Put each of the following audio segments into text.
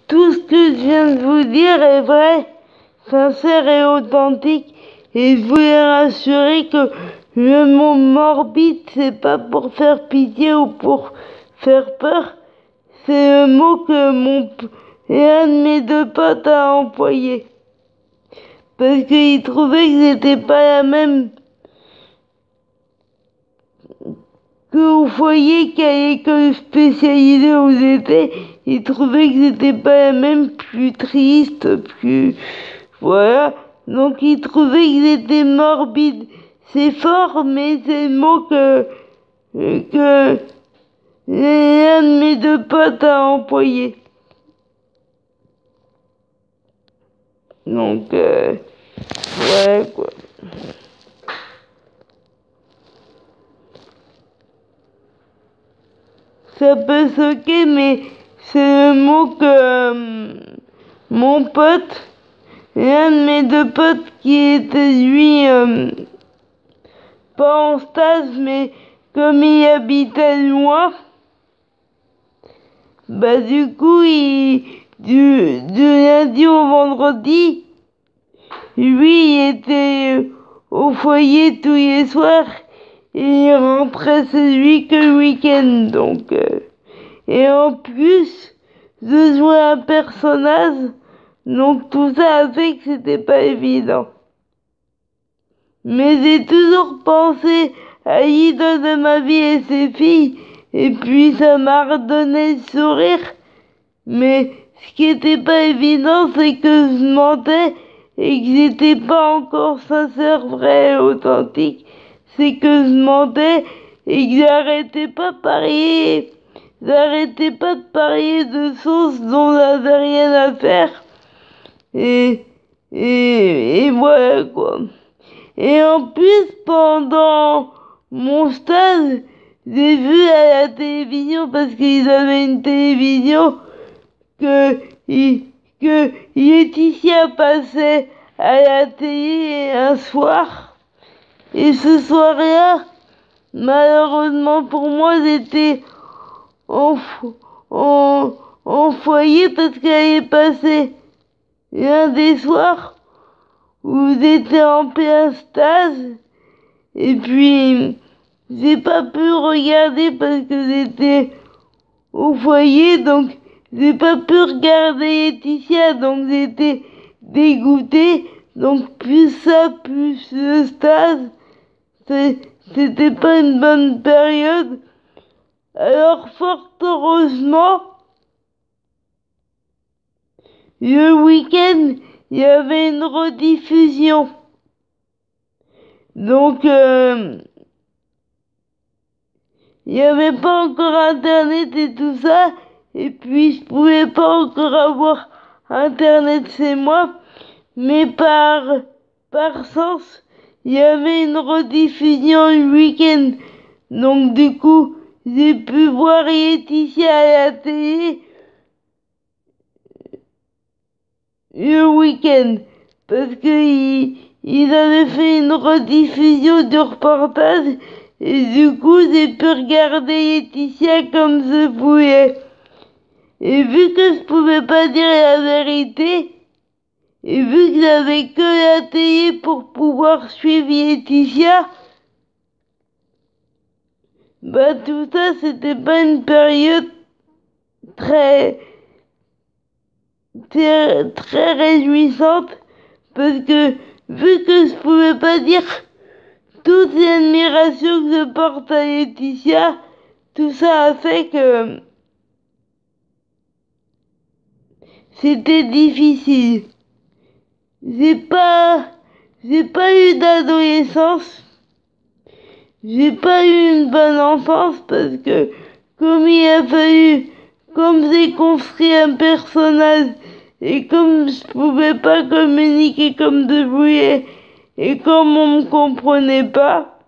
tout ce que je viens de vous dire est vrai, sincère et authentique. Et je voulais rassurer que le mot morbide, c'est pas pour faire pitié ou pour faire peur. C'est le mot que un de mes deux potes a employé. Parce qu'il trouvait que c'était pas la même qu'au foyer qu'à l'école spécialisée où j'étais. Il trouvait que c'était pas la même, plus triste, plus... Voilà. Donc il trouvait que j'étais morbide. C'est fort, mais c'est le mot que un de mes deux potes a employé. Donc, ouais, quoi. Ça peut choquer, mais c'est le mot que mon pote, l'un de mes deux potes qui était lui, pas en stage, mais comme il habitait loin, bah du coup, du lundi au vendredi, lui, il était au foyer tous les soirs et il rentrait chez lui que le week-end. Donc, et en plus, je jouais un personnage, donc tout ça a fait que c'était pas évident. Mais j'ai toujours pensé à l'idole de ma vie et ses filles, et puis ça m'a redonné le sourire. Mais ce qui était pas évident, c'est que je mentais et que j'étais pas encore sincère, vrai et authentique. C'est que je mentais et que j'arrêtais pas de parier de choses dont j'avais rien à faire. Et voilà quoi. Et en plus, pendant mon stage, j'ai vu à la télévision, parce qu'ils avaient une télévision, que Laetitia passait à la télé un soir. Et ce soir-là, malheureusement pour moi, j'étais en foyer parce qu'elle est passée l'un des soirs où j'étais en plein stage. Et puis, j'ai pas pu regarder parce que j'étais au foyer, donc j'ai pas pu regarder Laetitia, donc j'étais dégoûtée. Donc plus ça, plus le stage, c'était pas une bonne période. Alors fort heureusement, le week-end, il y avait une rediffusion. Donc il n'y avait pas encore internet et tout ça, et puis je pouvais pas encore avoir internet chez moi, mais par sens, il y avait une rediffusion le week-end. Donc du coup, j'ai pu voir Laetitia à la télé le week-end, parce que ils avaient fait une rediffusion du reportage, et du coup j'ai pu regarder Laetitia comme je voulais. Et vu que je pouvais pas dire la vérité, et vu que j'avais que la télé pour pouvoir suivre Laetitia, bah tout ça c'était pas une période très très réjouissante, parce que vu que je pouvais pas dire toute l'admiration que je porte à Laetitia, tout ça a fait que c'était difficile. J'ai pas eu d'adolescence. J'ai pas eu une bonne enfance parce que comme j'ai construit un personnage et comme je pouvais pas communiquer comme je voulais et comme on me comprenait pas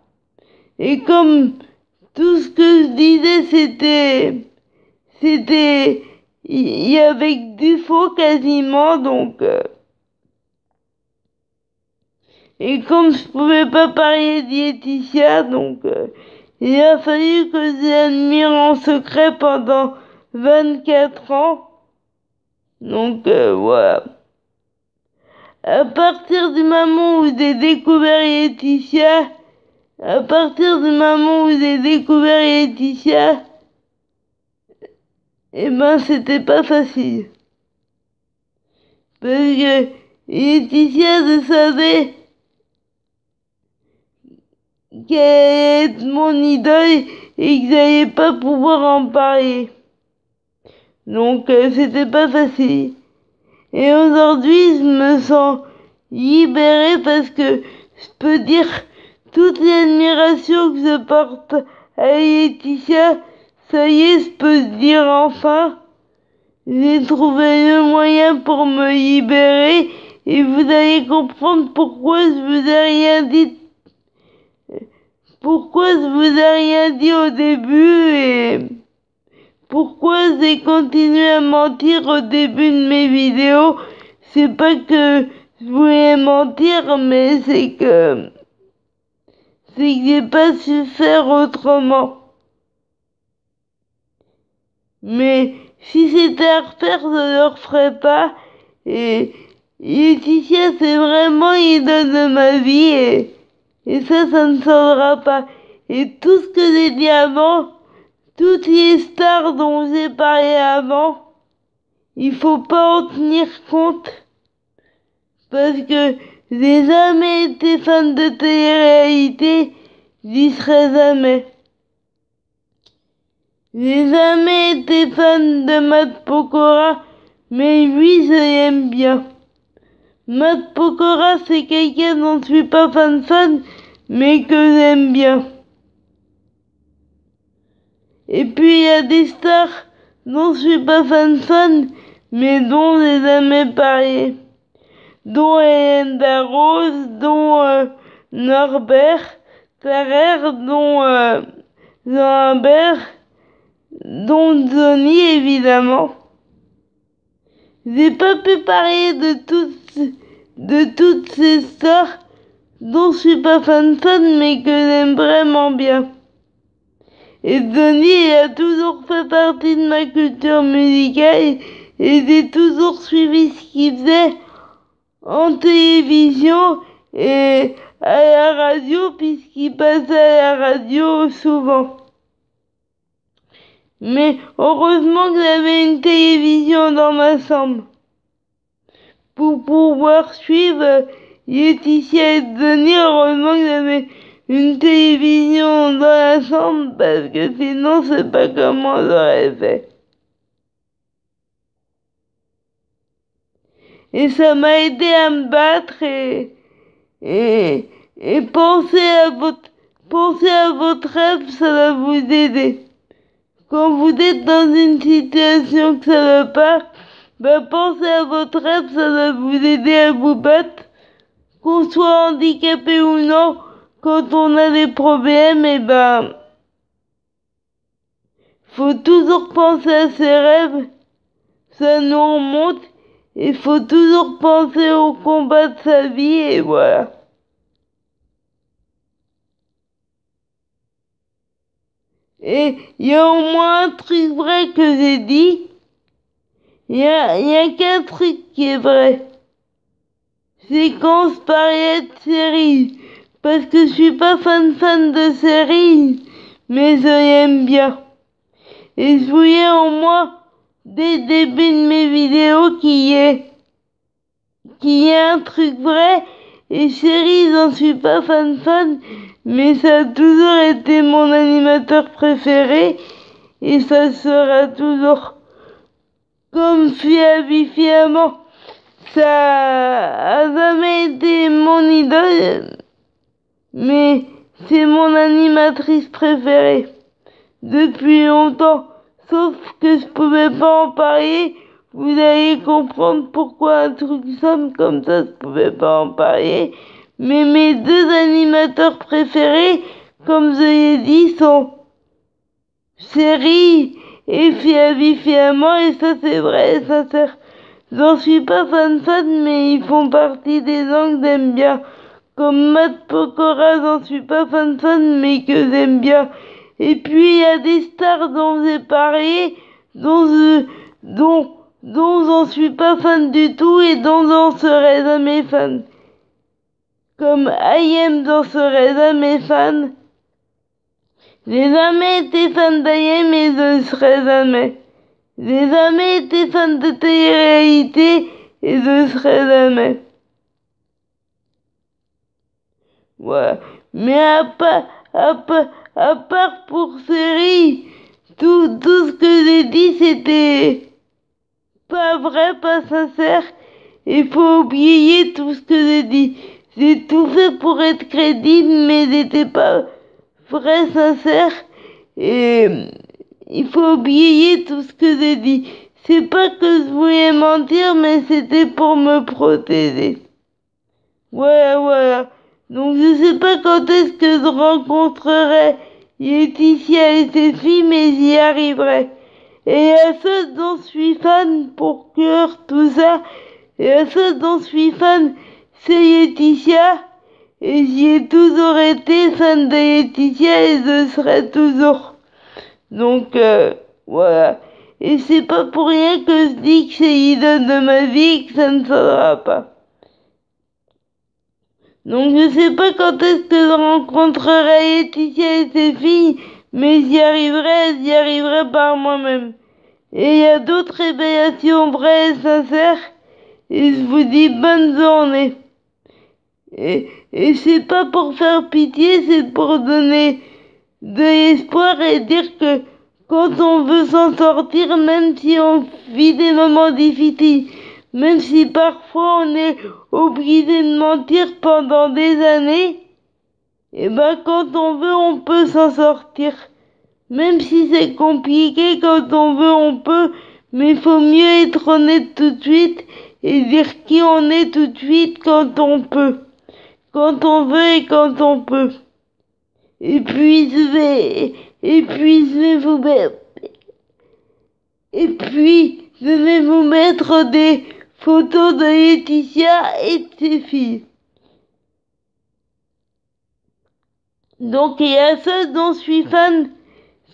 et comme tout ce que je disais il y avait du faux quasiment, donc et comme je pouvais pas parler de Laetitia, donc il a fallu que je l'admire en secret pendant 24 ans. Donc voilà. À partir du moment où j'ai découvert Laetitia, eh ben c'était pas facile. Parce que Laetitia, je savais qu'elle allait être mon idole et que j'allais pas pouvoir en parler. Donc c'était pas facile. Et aujourd'hui, je me sens libérée parce que je peux dire toute l'admiration que je porte à Laetitia. Ça y est, je peux dire enfin, j'ai trouvé le moyen pour me libérer et vous allez comprendre pourquoi je vous ai rien dit. Pourquoi je vous ai rien dit au début et pourquoi j'ai continué à mentir au début de mes vidéos. C'est pas que je voulais mentir, mais c'est que j'ai pas su faire autrement. Mais si c'était à refaire, je le referais pas. Et Laetitia, c'est vraiment l'idole de ma vie et ça ne changera pas. Et tout ce que j'ai dit avant, toutes les stars dont j'ai parlé avant, il faut pas en tenir compte. Parce que j'ai jamais été fan de télé-réalité, j'y serai jamais. J'ai jamais été fan de Matt Pokora, mais lui, je l'aime bien. Matt Pokora, c'est quelqu'un dont je suis pas fan, mais que j'aime bien. Et puis il y a des stars dont je suis pas fan, mais dont j'ai jamais parlé. Dont Hélène Darroze, dont Norbert Ferrer, dont Jean Humbert, dont Johnny évidemment. J'ai pas pu parler de toutes ces stars dont je suis pas fan, mais que j'aime vraiment bien. Et Johnny a toujours fait partie de ma culture musicale et j'ai toujours suivi ce qu'il faisait en télévision et à la radio puisqu'il passait à la radio souvent. Mais heureusement que j'avais une télévision dans ma chambre pour pouvoir suivre Laetitia et Johnny. Heureusement que j'avais une télévision dans la chambre parce que sinon je sais pas comment j'aurais fait. Et ça m'a aidé à me battre et pensez à votre rêve, ça va vous aider. Quand vous êtes dans une situation que ça va pas, pensez à votre rêve, ça va vous aider à vous battre. Qu'on soit handicapé ou non, quand on a des problèmes, faut toujours penser à ses rêves, ça nous remonte, il faut toujours penser au combat de sa vie et voilà. Et il y a au moins un truc vrai que j'ai dit, il y a qu'un truc qui est vrai. C'est quand je parlais de séries, parce que je suis pas fan de séries, mais je l'aime bien. Et je voulais au moins, dès le début de mes vidéos, qu'il y ait un truc vrai. Et séries, j'en suis pas fan, mais ça a toujours été mon animateur préféré, et ça sera toujours comme fiamment. Ça a jamais été mon idole, mais c'est mon animatrice préférée depuis longtemps. Sauf que je pouvais pas en parler. Vous allez comprendre pourquoi un truc simple comme ça, je pouvais pas en parler. Mais mes deux animateurs préférés, comme je l'ai dit, sont Chérie et fiamment, et ça c'est vrai, ça sert. J'en suis pas fan, mais ils font partie des gens que j'aime bien. Comme Matt Pokora, j'en suis pas fan, mais que j'aime bien. Et puis il y a des stars dont j'ai parlé, dont dont j'en suis pas fan du tout et dont j'en serai jamais fan. Comme IM j'en serai jamais fan. J'ai jamais été fan d'IM et je ne serai jamais. J'ai jamais été fan de télé-réalité et je ne serai jamais. Ouais. Mais à part pour série, tout ce que j'ai dit c'était pas vrai, pas sincère. Il faut oublier tout ce que j'ai dit. J'ai tout fait pour être crédible, mais j'étais pas vrai, sincère. Et il faut oublier tout ce que j'ai dit. C'est pas que je voulais mentir, mais c'était pour me protéger. Voilà. Donc je sais pas quand est-ce que je rencontrerai Laetitia et ses filles, mais j'y arriverai. Et à ceux dont je suis fan pour cœur, tout ça, et à ceux dont je suis fan, c'est Laetitia. Et j'y ai toujours été fan de Laetitia et je serai toujours. Donc voilà. Et c'est pas pour rien que je dis que c'est l'idole de ma vie et que ça ne changera pas. Donc je sais pas quand est-ce que je rencontrerai Laetitia et ses filles, mais j'y arriverai par moi-même. Et il y a d'autres révélations vraies et sincères, et je vous dis bonne journée. Et c'est pas pour faire pitié, c'est pour donner de l'espoir et dire que quand on veut s'en sortir, même si on vit des moments difficiles, même si parfois on est obligé de mentir pendant des années, et ben quand on veut, on peut s'en sortir. Même si c'est compliqué, quand on veut, on peut, mais il faut mieux être honnête tout de suite et dire qui on est tout de suite quand on peut. Quand on veut et quand on peut. Et puis je vais vous mettre des photos de Laetitia et de ses filles. Donc il y a ceux dont je suis fan,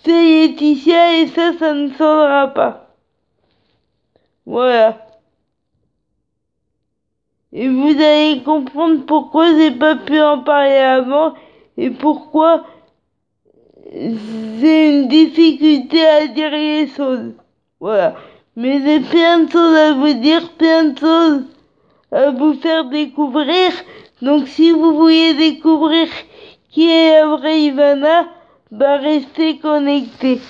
c'est Laetitia et ça ne changera pas. Voilà. Et vous allez comprendre pourquoi j'ai pas pu en parler avant et pourquoi j'ai une difficulté à dire les choses. Voilà. Mais j'ai plein de choses à vous dire, plein de choses à vous faire découvrir. Donc si vous voulez découvrir qui est la vraie Ivana, bah restez connectés.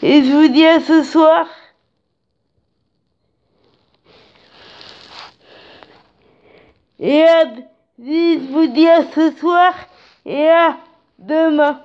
Et je vous dis à ce soir. Je vous dis à ce soir et à demain.